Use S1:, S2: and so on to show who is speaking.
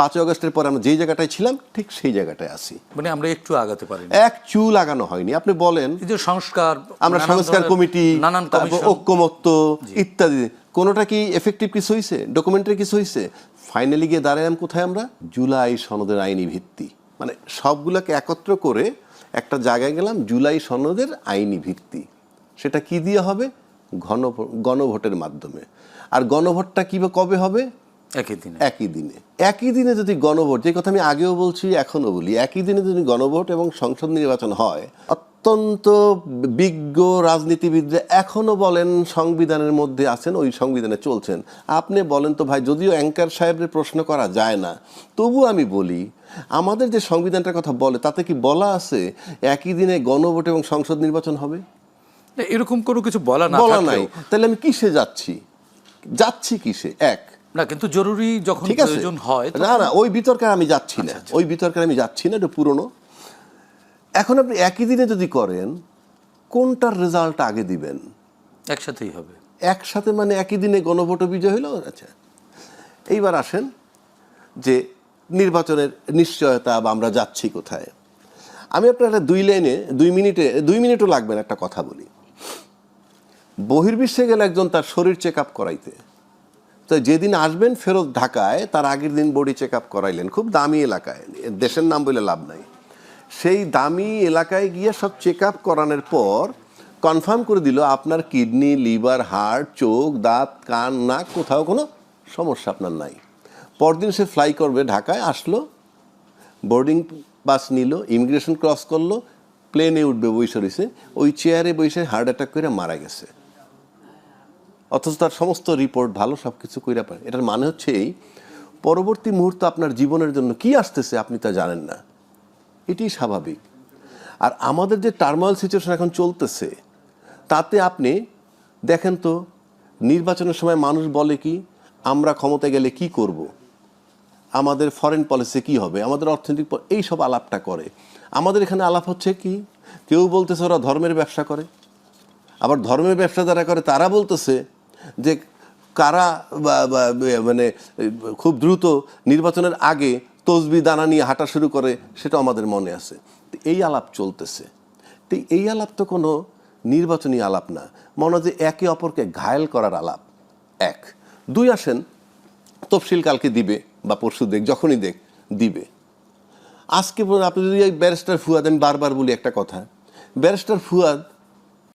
S1: 5ই আগস্টের পরে আমরা যেই জায়গাটায় ছিলাম ঠিক সেই জায়গাটায় আছি।
S2: মানে আমরা একটু আগাতে পারি,
S1: এক চুল আগানো হয়নি। আপনি বলেন
S2: এই যে সংস্কার,
S1: আমরা সংস্কার কমিটি,
S2: নানান কমিশন,
S1: ঐক্যমত্য ইত্যাদি, কোনোটা কি এফেক্টিভ কিছু হয়েছে? ডকুমেন্টারি কিছু হয়েছে? ফাইনালি গিয়ে দাঁড়ালাম কোথায় আমরা? জুলাই সনদের আইনি ভিত্তি, মানে সবগুলোকে একত্র করে একটা জায়গায় গেলাম, জুলাই সনদের আইনি ভিত্তি। সেটা কি দিয়ে হবে? গণভোটের মাধ্যমে। আর গণভোটটা কবে হবে? একই দিনে যদি গণভোট, যে কথা আমি আগেও বলছি এখনো বলি, একই দিনে যদি গণভোট এবং সংসদ নির্বাচন হয়, অত্যন্ত বিজ্ঞ রাজনীতিবিদরা এখনো বলেন সংবিধানের মধ্যে আছেন, ওই সংবিধানে চলছেন। আপনি বলেন তো ভাই, যদিও অ্যাঙ্কার সাহেবের প্রশ্ন করা যায় না, তবু আমি বলি আমাদের যে সংবিধানটার কথা বলে তাতে কি বলা আছে একই দিনে গণভোট এবং সংসদ নির্বাচন হবে?
S2: এরকম কোনো কিছু বলা
S1: নাই। তাহলে আমি কিসে যাচ্ছি কিসে?
S2: না, কিন্তু জরুরি যখন প্রয়োজন হয়
S1: না, ওই বিতর্কে আমি যাচ্ছি না, ওই বিতর্কে আমি যাচ্ছি না, এটা পুরনো। এখন আপনি একই দিনে যদি করেন, কোনটার রেজাল্ট আগে দিবেন?
S2: একসাথেই হবে।
S1: একসাথে মানে একই দিনে গণভোট বিজয় হইল। আচ্ছা, এইবার আসেন যে নির্বাচনের নিশ্চয়তা বা আমরা যাচ্ছি কোথায়। আমি আপনার একটা 2 মিনিটও লাগবে না, একটা কথা বলি। বহির্বিশ্বে গেলে একজন তার শরীর চেক আপ করাইতে, তো যেদিন আসবেন ফেরত ঢাকায়, তার আগের দিন বডি চেক আপ করাইলেন খুব দামি এলাকায়, দেশের নাম বলে লাভ নাই, সেই দামি এলাকায় গিয়ে সব চেক আপ করানোর পর কনফার্ম করে দিল আপনার কিডনি, লিভার, হার্ট, চোখ, দাঁত, কান, নাক, কোথাও কোনো সমস্যা আপনার নাই। পরদিন সে ফ্লাই করবে ঢাকায়, আসলো, বোর্ডিং পাস নিল, ইমিগ্রেশন ক্রস করলো, প্লেনে উঠবে, বসে রয়েছে, ওই চেয়ারে বসে হার্ট অ্যাটাক করে মারা গেছে। অথচ তার সমস্ত রিপোর্ট ভালো, সব কিছু কইরা পারে। এটার মানে হচ্ছে এই, পরবর্তী মুহূর্ত আপনার জীবনের জন্য কি আসতেছে আপনি তা জানেন না, এটি স্বাভাবিক। আর আমাদের যে টার্মোয়াল সিচুয়েশন এখন চলতেছে, তাতে আপনি দেখেন তো, নির্বাচনের সময় মানুষ বলে কি, আমরা ক্ষমতায় গেলে কি করব, আমাদের ফরেন পলিসি কি হবে, আমাদের অর্থনৈতিক, এই সব আলাপটা করে। আমাদের এখানে আলাপ হচ্ছে কি, কেউ বলতেছে ওরা ধর্মের ব্যবসা করে, আবার ধর্মের ব্যবসা যারা করে তারা বলতেছে যে কারা মানে খুব দ্রুত নির্বাচনের আগে তসবি দানা নিয়ে হাঁটা শুরু করে, সেটা আমাদের মনে আছে। এই আলাপ চলতেছে। তো এই আলাপ তো কোনো নির্বাচনী আলাপ না, মনে হয় যে একে অপরকে ঘায়েল করার আলাপ। 2 আসেন, তফসিল কালকে দিবে বা পরশু যখনই দিবে। আজকে আপনি যদি ব্যারিস্টার ফুয়াদ, আমি বারবার বলি একটা কথা, ব্যারিস্টার ফুয়াদ